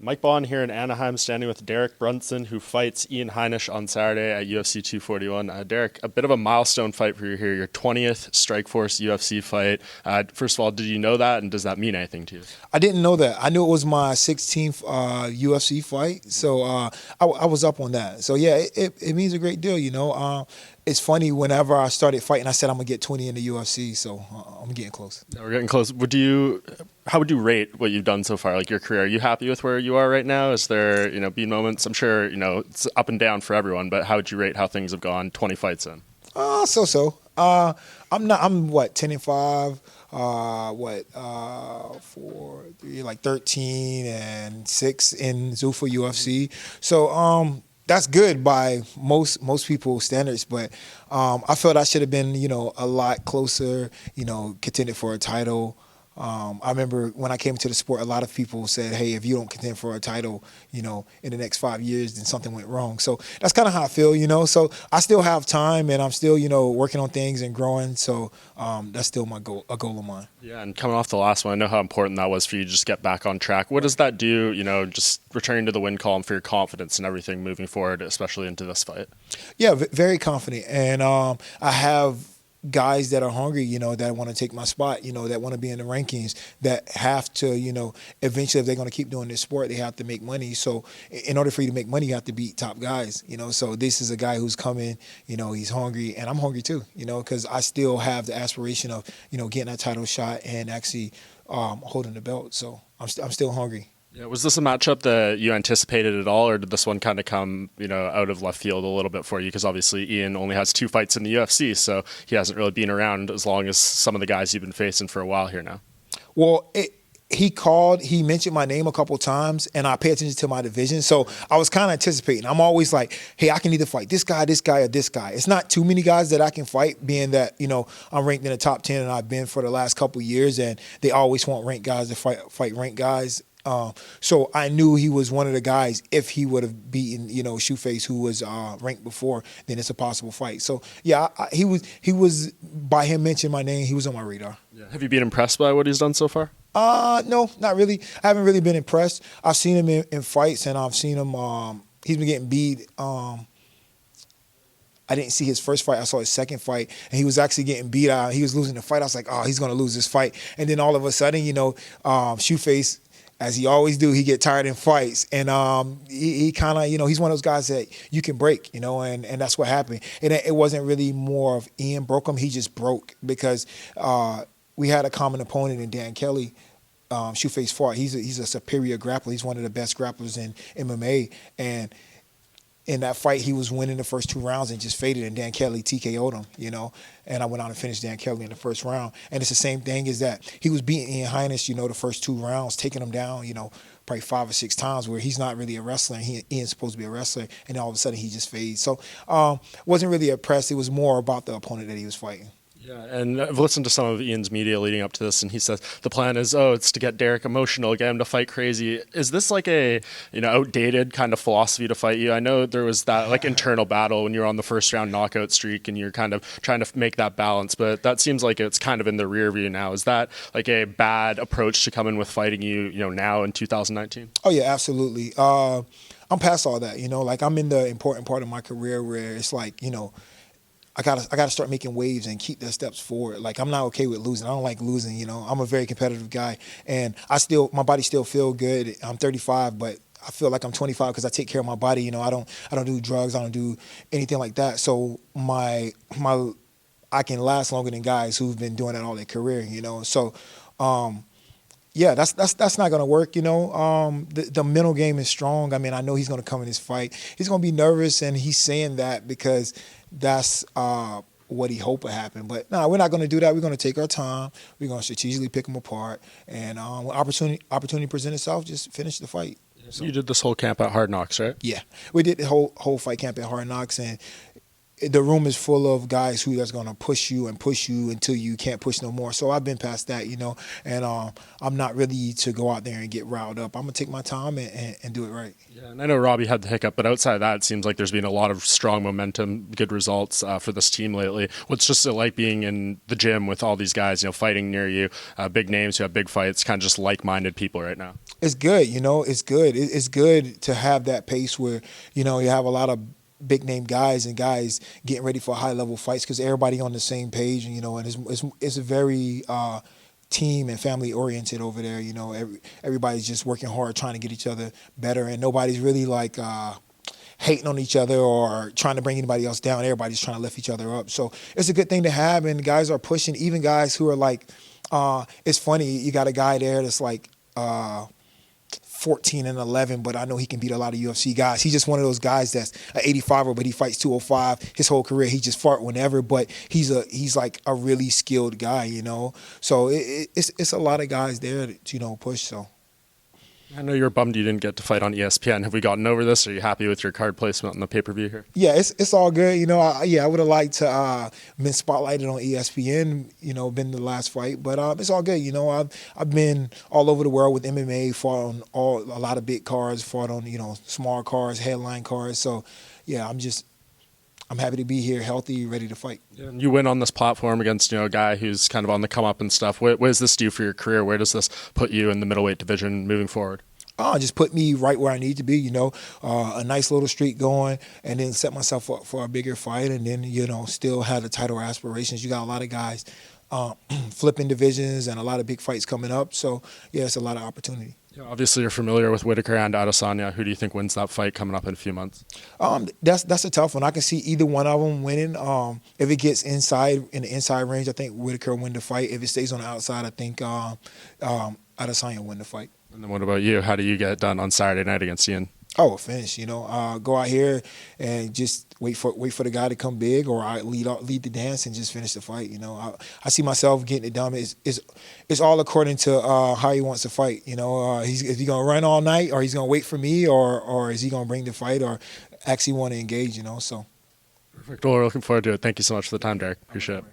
Mike Bond here in Anaheim, standing with Derek Brunson, who fights Ian Heinisch on Saturday at UFC 241. Derek, a bit of a milestone fight for you here, your 20th Strikeforce UFC fight. First of all, did you know that, and does that mean anything to you? I didn't know that. I knew it was my 16th UFC fight, so I was up on that. So yeah, it means a great deal, you know. It's funny, whenever I started fighting, I said I'm going to get 20 in the UFC, so I'm getting close. Yeah, we're getting close. How would you rate what you've done so far, like your career? Are you happy with where you are right now? Is there, been moments? I'm sure, it's up and down for everyone, but how would you rate how things have gone 20 fights in? So. I'm 10-5, 13-6 in Zuffa UFC. So, that's good by most people's standards, but I felt I should have been, a lot closer, contended for a title. I remember when I came into the sport, a lot of people said, hey, if you don't contend for a title, in the next 5 years, then something went wrong. So that's kind of how I feel, So I still have time, and I'm still, working on things and growing. So that's still a goal of mine. Yeah, and coming off the last one, I know how important that was for you to just get back on track. What does that do, just returning to the win column for your confidence and everything moving forward, especially into this fight? Yeah, very confident. And I have guys that are hungry, that want to take my spot, that want to be in the rankings, that have to, eventually, if they're going to keep doing this sport, they have to make money. So in order for you to make money, you have to beat top guys, So this is a guy who's coming, he's hungry, and I'm hungry too, because I still have the aspiration of, getting that title shot and actually holding the belt. So I'm still hungry. Yeah, was this a matchup that you anticipated at all, or did this one kind of come, out of left field a little bit for you? Because obviously Ian only has 2 fights in the UFC, so he hasn't really been around as long as some of the guys you've been facing for a while here now. Well, he mentioned my name a couple times, and I pay attention to my division. So I was kind of anticipating. I'm always like, hey, I can either fight this guy, or this guy. It's not too many guys that I can fight, being that, I'm ranked in the top 10, and I've been for the last couple of years, and they always want ranked guys to fight ranked guys. So I knew he was one of the guys. If he would have beaten, Shoeface, who was ranked before, then it's a possible fight. So yeah, he was by him mentioning my name, he was on my radar. Yeah. Have you been impressed by what he's done so far? No, not really. I haven't really been impressed. I've seen him in fights, and I've seen him. He's been getting beat. I didn't see his first fight. I saw his second fight, and he was actually getting beat out. He was losing the fight. I was like, oh, he's going to lose this fight. And then all of a sudden, Shoeface, as he always do, he get tired in fights, and he kind of, he's one of those guys that you can break, and that's what happened. And it wasn't really more of Ian broke him; he just broke because we had a common opponent in Dan Kelly. Shoeface fought. He's a superior grappler. He's one of the best grapplers in MMA, and in that fight, he was winning the first 2 rounds and just faded, and Dan Kelly TKO'd him, and I went out and finished Dan Kelly in the first round. And it's the same thing as that. He was beating Ian Heinisch, the first 2 rounds, taking him down, probably 5 or 6 times, where he's not really a wrestler, and Ian's supposed to be a wrestler, and all of a sudden he just fades. So wasn't really impressed. It was more about the opponent that he was fighting. Yeah, and I've listened to some of Ian's media leading up to this, and he says the plan is, it's to get Derek emotional, get him to fight crazy. Is this like a, outdated kind of philosophy to fight you? I know there was that internal battle when you were on the first round knockout streak, and you're kind of trying to make that balance, but that seems like it's kind of in the rear view now. Is that like a bad approach to come in with fighting you, now in 2019? Oh yeah, absolutely. I'm past all that, I'm in the important part of my career where it's like, I gotta start making waves and keep the steps forward. Like, I'm not okay with losing. I don't like losing. I'm a very competitive guy, and my body still feel good. I'm 35, but I feel like I'm 25 because I take care of my body. I don't do drugs. I don't do anything like that. So I can last longer than guys who've been doing that all their career. So. Yeah, that's not going to work, The mental game is strong. I mean, I know he's going to come in this fight. He's going to be nervous, and he's saying that because that's what he hoped would happen. But no, we're not going to do that. We're going to take our time. We're going to strategically pick him apart. And when opportunity present itself, just finish the fight. So you did this whole camp at Hard Knocks, right? Yeah, we did the whole fight camp at Hard Knocks, and the room is full of guys that's going to push you until you can't push no more. So I've been past that, and I'm not really to go out there and get riled up. I'm going to take my time and do it right. Yeah, and I know Robbie had the hiccup, but outside of that, it seems like there's been a lot of strong momentum, good results for this team lately. What's just like being in the gym with all these guys, fighting near you, big names who have big fights, kind of just like-minded people right now? It's good, you know. It's good. It's good to have that pace where you know you have a lot of big name guys and guys getting ready for high level fights because everybody on the same page, and you know, and it's a very team and family oriented over there. You know, everybody's just working hard trying to get each other better, and nobody's really like hating on each other or trying to bring anybody else down. Everybody's trying to lift each other up. So it's a good thing to have, and guys are pushing. Even guys who are like, it's funny. You got a guy there that's like. 14 and 11, but I know he can beat a lot of UFC guys. He's just one of those guys that's an 85er, but he fights 205 his whole career. He just fought whenever, but he's like a really skilled guy, you know. So it's a lot of guys there to, you know, push. So I know you're bummed you didn't get to fight on ESPN. Have we gotten over this? Are you happy with your card placement on the pay-per-view here? yeah, it's all good. You know, I would have liked to been spotlighted on ESPN. You know, been the last fight, but it's all good. You know, I've been all over the world with MMA, fought on a lot of big cards, fought on, you know, small cards, headline cards. So yeah, I'm happy to be here, healthy, ready to fight. Yeah, and you win on this platform against, you know, a guy who's kind of on the come up and stuff. What does this do for your career? Where does this put you in the middleweight division moving forward? Just put me right where I need to be, you know, a nice little streak going, and then set myself up for a bigger fight, and then, you know, still have the title aspirations. You got a lot of guys flipping divisions and a lot of big fights coming up. So, yeah, it's a lot of opportunity. Yeah, obviously, you're familiar with Whitaker and Adesanya. Who do you think wins that fight coming up in a few months? That's a tough one. I can see either one of them winning. If it gets in the inside range, I think Whitaker will win the fight. If it stays on the outside, I think Adesanya will win the fight. And then what about you? How do you get it done on Saturday night against Ian? Oh, finish. You know, go out here and just wait for the guy to come big, or I lead the dance and just finish the fight. You know, I see myself getting it done. It's all according to how he wants to fight. You know, is he gonna run all night, or he's gonna wait for me, or is he gonna bring the fight, or actually want to engage? You know, so. Perfect. Well, we're looking forward to it. Thank you so much for the time, Derek. Appreciate it.